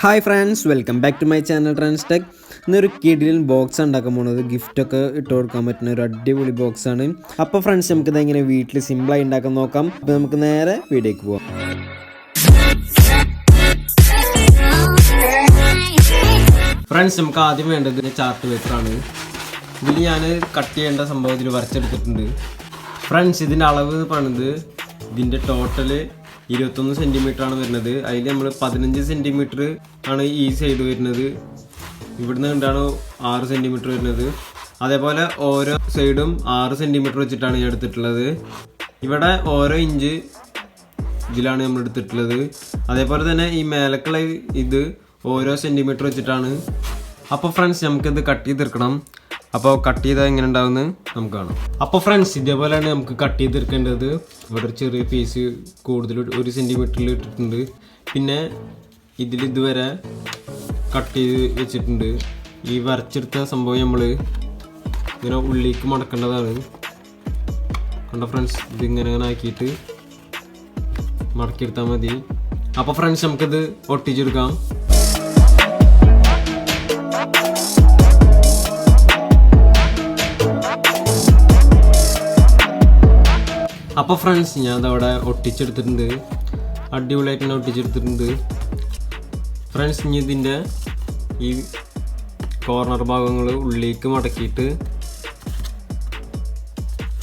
Hi friends, welcome back to my channel TRANCETech. ഇന്നൊരു കിഡിലൻ box ഉണ്ടാക്കാൻ പോകുന്നത് ഗിഫ്റ്റൊക്കെ ഇട്ട് കൊടുക്കാൻ പറ്റുന്ന ഒരു അടിപൊളി ബോക്സ് ആണ്. അപ്പോൾ ഫ്രണ്ട്സ് നമുക്കിത് എങ്ങനെ വീട്ടിൽ സിമ്പിളായി ഉണ്ടാക്കാൻ നോക്കാം. അപ്പോൾ നമുക്ക് നേരെ വീഡിയോക്ക് പോകാം. ഫ്രണ്ട്സ് നമുക്ക് ആദ്യം വേണ്ടത് ചാർട്ട് പേപ്പറാണ്. ഇതിൽ ഞാൻ കട്ട് ചെയ്യേണ്ട സംഭവം ഇതിൽ വരച്ചെടുത്തിട്ടുണ്ട്. ഫ്രണ്ട്സ് ഇതിൻ്റെ അളവ് പറയുന്നത് ഇതിൻ്റെ ടോട്ടല് 21 സെൻറ്റിമീറ്റർ ആണ് വരുന്നത്. അതിൽ നമ്മൾ 15 സെൻറ്റിമീറ്റർ ആണ് ഈ സൈഡ് വരുന്നത്. ഇവിടുന്ന് കണ്ടാണ് 6 സെൻറ്റിമീറ്റർ വരുന്നത്. അതേപോലെ ഓരോ സൈഡും 6 സെൻറ്റിമീറ്റർ വെച്ചിട്ടാണ് ഞാൻ എടുത്തിട്ടുള്ളത്. ഇവിടെ ഓരോ ഇഞ്ച് ഇതിലാണ് നമ്മൾ എടുത്തിട്ടുള്ളത്. അതേപോലെ തന്നെ ഈ മേലക്കുള്ള ഇത് ഓരോ സെൻറ്റിമീറ്റർ വെച്ചിട്ടാണ്. അപ്പോൾ ഫ്രണ്ട്സ് നമുക്കിത് കട്ട് ചെയ്തെടുക്കണം. അപ്പോൾ കട്ട് ചെയ്താൽ എങ്ങനെ ഉണ്ടാവുമെന്ന് നമുക്ക് കാണാം. അപ്പോൾ ഫ്രണ്ട്സ് ഇതേപോലെയാണ് നമുക്ക് കട്ട് ചെയ്തെടുക്കേണ്ടത്. ഇവിടെ ഒരു ചെറിയ പീസ് കൂടുതൽ 1 സെൻറ്റിമീറ്ററിൽ ഇട്ടിട്ടുണ്ട്. പിന്നെ ഇതിൽ ഇതുവരെ കട്ട് ചെയ്ത് വെച്ചിട്ടുണ്ട്. ഈ വരച്ചെടുത്ത സംഭവം നമ്മൾ ഇങ്ങനെ ഉള്ളിലേക്ക് മടക്കേണ്ടതാണ്. കണ്ടോ ഫ്രണ്ട്സ്, ഇതിങ്ങനെ ആക്കിയിട്ട് മടക്കിയെടുത്താൽ മതി. അപ്പോൾ ഫ്രണ്ട്സ് നമുക്കിത് ഒട്ടിച്ചെടുക്കാം. അപ്പോൾ ഫ്രണ്ട്സ് ഞാൻ അതവിടെ ഒട്ടിച്ചെടുത്തിട്ടുണ്ട്. അടിപൊളിയായിട്ട് തന്നെ ഒട്ടിച്ചെടുത്തിട്ടുണ്ട്. ഫ്രണ്ട്സ് ഇനി ഇതിൻ്റെ ഈ കോർണർ ഭാഗങ്ങൾ ഉള്ളിലേക്ക് മടക്കിയിട്ട്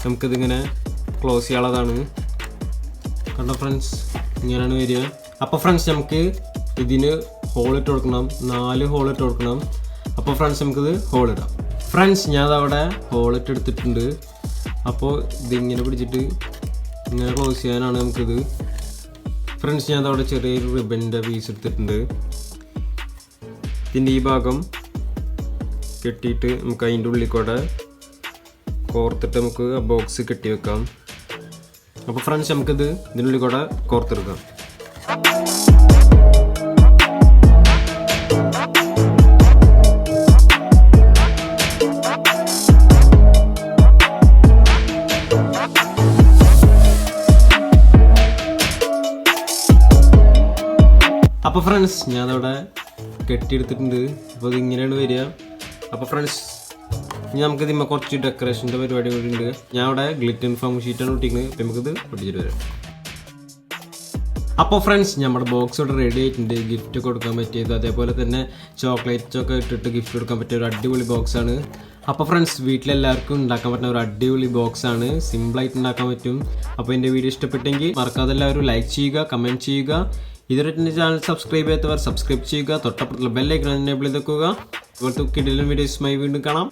നമുക്കിതിങ്ങനെ ക്ലോസ് ചെയ്യാനുള്ളതാണ്. കണ്ടോ ഫ്രണ്ട്സ്, ഇങ്ങനെയാണ് വരിക. അപ്പോൾ ഫ്രണ്ട്സ് നമുക്ക് ഇതിന് ഹോളിട്ട് കൊടുക്കണം. 4 ഹോളിട്ട് കൊടുക്കണം. അപ്പോൾ ഫ്രണ്ട്സ് നമുക്കിത് ഹോളിടാം. ഫ്രണ്ട്സ് ഞാൻ അതവിടെ ഹോളിട്ട് എടുത്തിട്ടുണ്ട്. അപ്പോൾ ഇതിങ്ങനെ പിടിച്ചിട്ട് ഇങ്ങനെ ക്ലോസ് ചെയ്യാനാണ് നമുക്കിത്. ഫ്രണ്ട്സ് ഞാൻ അതവിടെ ചെറിയൊരു റിബണിൻ്റെ പീസ് എടുത്തിട്ടുണ്ട്. ഇതിൻ്റെ ഈ ഭാഗം കെട്ടിയിട്ട് നമുക്ക് അതിൻ്റെ ഉള്ളിൽ കൂടെ കോർത്തിട്ട് നമുക്ക് ആ ബോക്സ് കെട്ടി വെക്കാം. അപ്പോൾ ഫ്രണ്ട്സ് നമുക്കിത് ഇതിനുള്ളിൽ കൂടെ കോർത്തെടുക്കാം. അപ്പോൾ ഫ്രണ്ട്സ് ഞാൻ അതവിടെ കെട്ടിയെടുത്തിട്ടുണ്ട്. അപ്പോൾ ഇതിങ്ങനെയാണ് വരിക. അപ്പോൾ ഫ്രണ്ട്സ് ഇനി നമുക്കിത് കുറച്ച് ഡെക്കറേഷൻ്റെ പരിപാടി കൂടി ഉണ്ട്. ഞാൻ അവിടെ ഗ്ലിറ്റർ ഫോം ഷീറ്റാണ് ഒട്ടിക്കുന്നത്. അപ്പോൾ നമുക്കിത് ഒട്ടിച്ചിട്ട് വരാം. അപ്പോൾ ഫ്രണ്ട്സ് നമ്മുടെ ബോക്സ് ഇവിടെ റെഡി ആയിട്ടുണ്ട്. ഗിഫ്റ്റ് കൊടുക്കാൻ പറ്റിയത്, അതേപോലെ തന്നെ ചോക്ലേറ്റ്സൊക്കെ ഇട്ടിട്ട് ഗിഫ്റ്റ് കൊടുക്കാൻ പറ്റിയ ഒരു അടിപൊളി ബോക്സാണ്. അപ്പോൾ ഫ്രണ്ട്സ് വീട്ടിലെല്ലാവർക്കും ഉണ്ടാക്കാൻ പറ്റുന്ന ഒരു അടിപൊളി ബോക്സാണ്. സിമ്പിളായിട്ട് ഉണ്ടാക്കാൻ പറ്റും. അപ്പോൾ എൻ്റെ വീഡിയോ ഇഷ്ടപ്പെട്ടെങ്കിൽ മറക്കാതെ എല്ലാവരും ലൈക്ക് ചെയ്യുക, കമൻറ്റ് ചെയ്യുക. ഇതുവരെ എൻ്റെ ചാനൽ സബ്സ്ക്രൈബ് ചെയ്യാത്തവർ സബ്സ്ക്രൈബ് ചെയ്യുക. തൊട്ടപ്പുറത്തുള്ള ബെൽ ഐക്കൺ എനേബിൾ ചെയ്ത് വെക്കുക. ഇതുപോലത്തെ കിടിലൻ വീഡിയോസുമായി വീണ്ടും കാണാം.